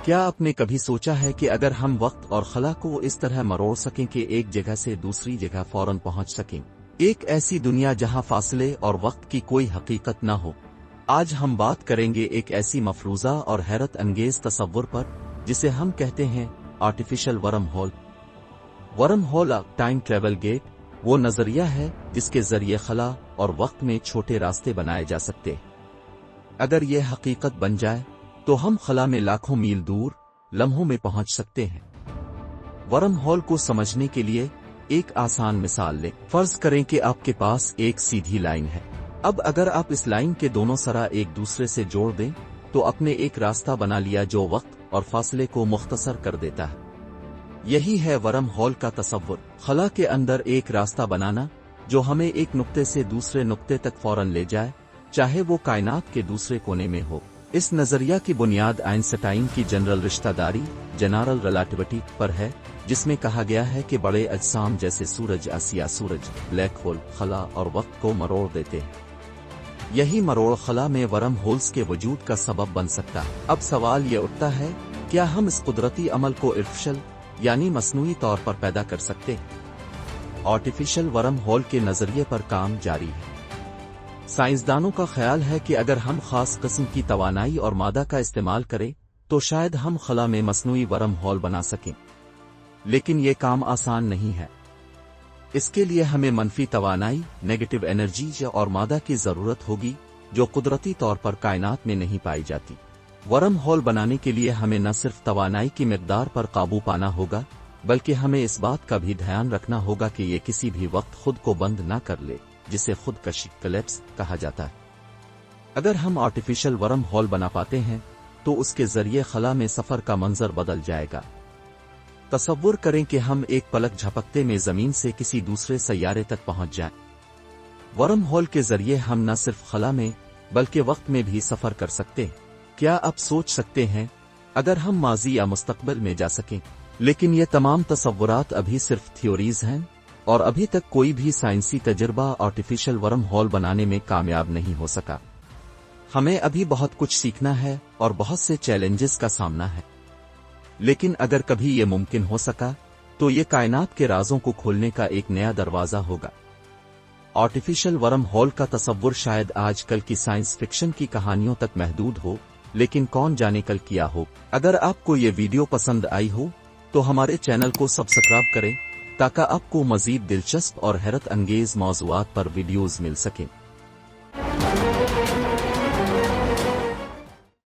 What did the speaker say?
کیا آپ نے کبھی سوچا ہے کہ اگر ہم وقت اور خلا کو اس طرح مروڑ سکیں کہ ایک جگہ سے دوسری جگہ فوراً پہنچ سکیں، ایک ایسی دنیا جہاں فاصلے اور وقت کی کوئی حقیقت نہ ہو؟ آج ہم بات کریں گے ایک ایسی مفروضہ اور حیرت انگیز تصور پر جسے ہم کہتے ہیں آرٹیفیشل ورم ہول۔ ورم ہول ٹائم ٹریول گیٹ وہ نظریہ ہے جس کے ذریعے خلا اور وقت میں چھوٹے راستے بنائے جا سکتے ہیں۔ اگر یہ حقیقت بن جائے تو ہم خلا میں لاکھوں میل دور لمحوں میں پہنچ سکتے ہیں۔ ورم ہول کو سمجھنے کے لیے ایک آسان مثال لیں۔ فرض کریں کہ آپ کے پاس ایک سیدھی لائن ہے۔ اب اگر آپ اس لائن کے دونوں سرا ایک دوسرے سے جوڑ دیں تو آپ نے ایک راستہ بنا لیا جو وقت اور فاصلے کو مختصر کر دیتا ہے۔ یہی ہے ورم ہول کا تصور، خلا کے اندر ایک راستہ بنانا جو ہمیں ایک نقطے سے دوسرے نقطے تک فوراً لے جائے، چاہے وہ کائنات کے دوسرے کونے میں ہو۔ اس نظریہ کی بنیاد آئنسٹائن کی جنرل رشتہ داری جنرل ریلیٹیوٹی پر ہے، جس میں کہا گیا ہے کہ بڑے اجسام جیسے سورج، آسیا سورج، بلیک ہول خلا اور وقت کو مروڑ دیتے ہیں۔ یہی مروڑ خلا میں ورم ہولز کے وجود کا سبب بن سکتا ہے۔ اب سوال یہ اٹھتا ہے، کیا ہم اس قدرتی عمل کو آرٹیفیشل یعنی مصنوعی طور پر پیدا کر سکتے ہیں؟ آرٹیفیشل ورم ہول کے نظریے پر کام جاری ہے۔ سائنسدانوں کا خیال ہے کہ اگر ہم خاص قسم کی توانائی اور مادہ کا استعمال کریں تو شاید ہم خلا میں مصنوعی ورم ہول بنا سکیں، لیکن یہ کام آسان نہیں ہے۔ اس کے لیے ہمیں منفی توانائی، نیگیٹو انرجی اور مادہ کی ضرورت ہوگی جو قدرتی طور پر کائنات میں نہیں پائی جاتی۔ ورم ہول بنانے کے لیے ہمیں نہ صرف توانائی کی مقدار پر قابو پانا ہوگا، بلکہ ہمیں اس بات کا بھی دھیان رکھنا ہوگا کہ یہ کسی بھی وقت خود کو بند نہ کر لے، جسے خود کشی کلیپس کہا جاتا ہے۔ اگر ہم آرٹیفیشل ورم ہول بنا پاتے ہیں تو اس کے ذریعے خلا میں سفر کا منظر بدل جائے گا۔ تصور کریں کہ ہم ایک پلک جھپکتے میں زمین سے کسی دوسرے سیارے تک پہنچ جائیں۔ ورم ہول کے ذریعے ہم نہ صرف خلا میں بلکہ وقت میں بھی سفر کر سکتے ہیں۔ کیا آپ سوچ سکتے ہیں اگر ہم ماضی یا مستقبل میں جا سکیں؟ لیکن یہ تمام تصورات ابھی صرف تھیوریز ہیں، اور ابھی تک کوئی بھی سائنسی تجربہ آرٹیفیشل ورم ہول بنانے میں کامیاب نہیں ہو سکا۔ ہمیں ابھی بہت کچھ سیکھنا ہے اور بہت سے چیلنجز کا سامنا ہے، لیکن اگر کبھی یہ ممکن ہو سکا تو یہ کائنات کے رازوں کو کھولنے کا ایک نیا دروازہ ہوگا۔ آرٹیفیشل ورم ہول کا تصور شاید آج کل کی سائنس فکشن کی کہانیوں تک محدود ہو، لیکن کون جانے کل کیا ہو۔ اگر آپ کو یہ ویڈیو پسند آئی ہو تو ہمارے چینل کو سبسکرائب کریں تاکہ آپ کو مزید دلچسپ اور حیرت انگیز موضوعات پر ویڈیوز مل سکیں۔